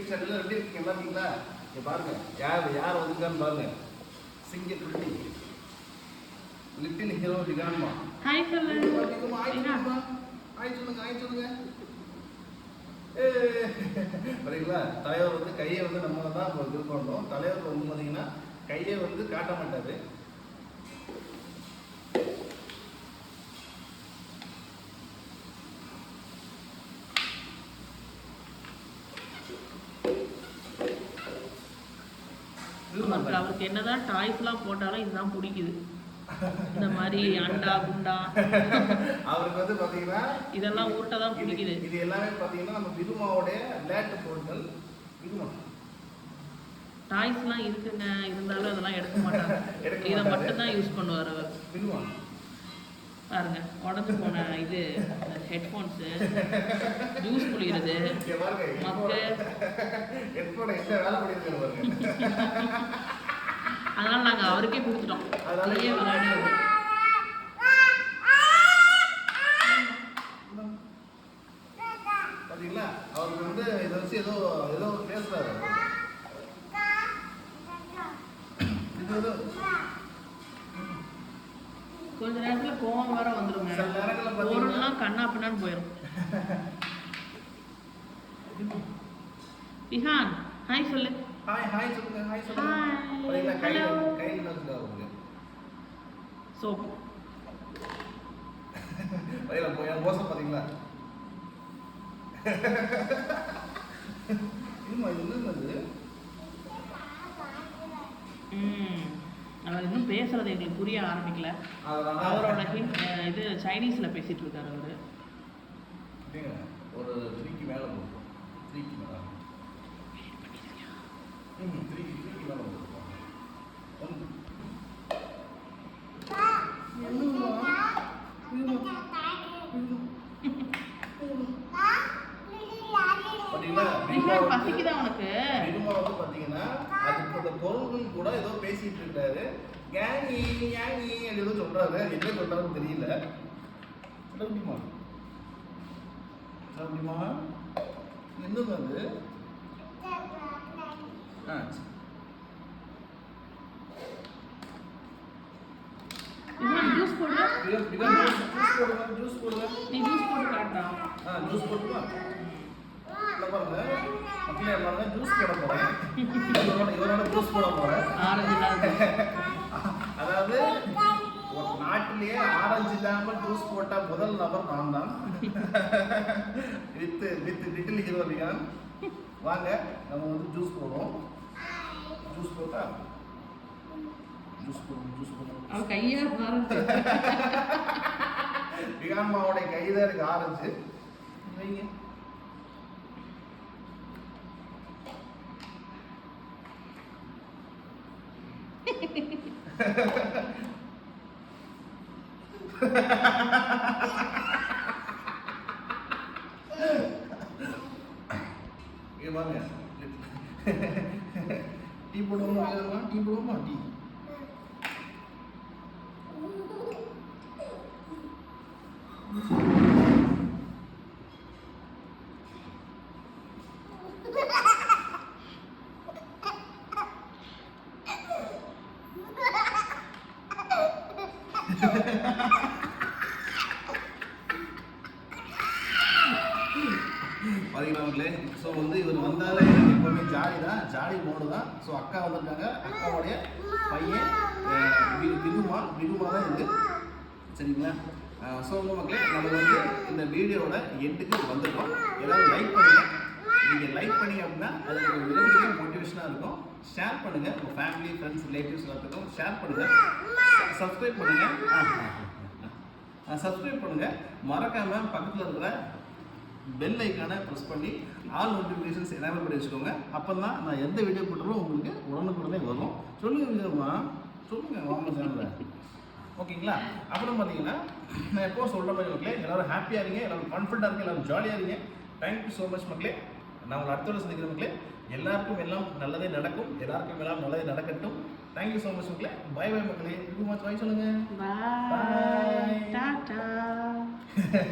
ஸ்டாண்டர்ட்ல எப்படி இருக்கீங்க? நல்லா இருக்கீங்களா? இங்க பாருங்க, யார் வந்திருக்கான்னு பாருங்க. சிங்கர் குட்டி லிட்டில் ஹீரோ விகான்மா. ஹாய் சொல்லுங்க. ஹாய் சொல்லுங்க. சரிங்களா? தலைவர் வந்து கையை வந்து நம்ம தான் இது பண்ணுறோம். தலைவர் வந்து பார்த்தீங்கன்னா கையை வந்து காட்ட மாட்டாரு. அவருக்கு என்னதான் டாய்ஸ்லாம் போட்டாலும் இதுதான் பிடிக்குது. இந்த மாதிரி அண்டா குண்டா அவருக்கு வந்து பாத்தீங்கன்னா இதெல்லாம் ஊட்ட தான் பிடிக்குது. இது எல்லாமே பாத்தீங்கன்னா நம்ம விருமாவோட விளையாட்டு பொருட்கள். விருமா டாய்ஸ்லாம் இருக்குங்க, இருந்தாலும் அதெல்லாம் எடுக்க மாட்டாங்க. இதை மட்டும் தான் யூஸ் பண்ணுவார் அவர். விருமா பாருங்க, உடஞ்சு போன இது ஹெட்ஃபோன்ஸு, ஜூஸ் குளிக்கிறது, மக்கு. அதனால நாங்கள் அவருக்கே கொடுத்துட்டோம். அதையே விளையாடி பாத்தீங்களா? அவருக்கு வந்து இதை வச்சு ஏதோ பேசுறாரு. கொஞ்ச நேரத்துல கோவம் வேற வந்துருங்க. பொருள்லாம் கண்ணா பின்னான்னு போயிடும். விஹான் ஹாய் சொல்லு. ஹாய் சொல்லுங்க. ஹலோ. கையில நச்சுக்காங்க. சோப். பையல போய் மோசம் பாத்தீங்களா? இது என்னது? அவர் இன்னும் பேசுறது எங்களுக்கு புரிய ஆரம்பிக்கல. அவரோட இது சைனீஸ்ல பேசிட்டு இருக்காரு அவரு. ஒரு 3க்கு மேல போகும். 3க்கு மேல. 3க்கு மேல போகும். பசிக்குதா உனக்கு? விருமா வந்து பாத்தீங்கன்னா அதுக்கு அந்த பொருள்கள் கூட ஏதோ பேசிட்டு இருக்காரு. கேங்கி ஏதோ சொல்றாரு. என்ன சொல்றாருன்னு தெரியல. அப்படிமா என்னது அது? ஜூஸ் போடுங்க. ஜூஸ் போடுங்க. நீ ஜூஸ் போட்டு காட்டுடா. ஜூஸ் போடுமா? பாருங்க மக்களே, பாருங்க ஜூஸ் போட போறேன். இவரோட ஜூஸ் போட போறேன். அதாவது ஒரு நாட்டிலேயே ஆரஞ்சு இல்லாமல் ஜூஸ் போட்ட முதல் நபர் நான் தான். With little hero Wigan. வாங்க நம்ம வந்து ஜூஸ் போடுவோம். ஜூஸ் போட்டா ஜூஸ் போடுவோம். அவன் கையா ஆரஞ்சு. விகான்மாவோட கைதான் இருக்கு ஆரஞ்சு. வைங்க. இங்க பாருங்க. டீ போடுவோமா? டீ பாத்தீங்களா? ஸோ வந்து இவர் வந்தாலே எப்பவுமே ஜாலி மோடு தான். ஸோ அக்கா வந்திருக்காங்க. அக்காவுடைய பையன் விருமா தான் இது. சரிங்களா? ஸோ வந்து மக்களே, நம்ம வந்து இந்த வீடியோட எண்டுக்கு வந்துட்டோம். எல்லாரும் லைக் பண்ணுங்க. நீங்கள் லைக் பண்ணீங்க அப்படின்னா அது உங்களுக்கு மிகப்பெரிய மோட்டிவேஷனாக இருக்கும். ஷேர் பண்ணுங்கள். உங்கள் ஃபேமிலி, ஃப்ரெண்ட்ஸ், ரிலேட்டிவ்ஸ் எல்லாத்துக்கும் ஷேர் பண்ணுங்கள். சப்ஸ்கிரைப் பண்ணுங்கள். மறக்காமல் பக்கத்தில் இருக்கிற பெல் ஐக்கானை ப்ரெஸ் பண்ணி ஆல் நோட்டிஃபிகேஷன்ஸ் எனேபிள் பண்ணி வச்சுக்கோங்க. அப்போ தான் நான் எந்த வீடியோ போட்டாலும் உங்களுக்கு உடனுக்குடனே வரும். சொல்லுங்கள் வாங்க சேனலில். ஓகேங்களா? அப்புறம் பார்த்தீங்கன்னா நான் எப்போ சொல்கிற மாதிரி மக்களே, எல்லோரும் ஹாப்பியாக இருங்க, எல்லோரும் கான்ஃபிடண்டாக இருங்க, எல்லோரும் ஜாலியாக இருங்க. தேங்க்யூ ஸோ மச் மக்களே. நான் உங்களை அடுத்த சந்திக்கிற மக்களே. எல்லாருக்கும் எல்லாம் நல்லதே நடக்கும். எல்லாருக்கும் எல்லாம் நல்லதே நடக்கட்டும். தேங்க்யூ ஸோ மச் மக்களே. பை மக்களே. இது மச் பாய் சொல்லுங்கள். பாய். டாடா.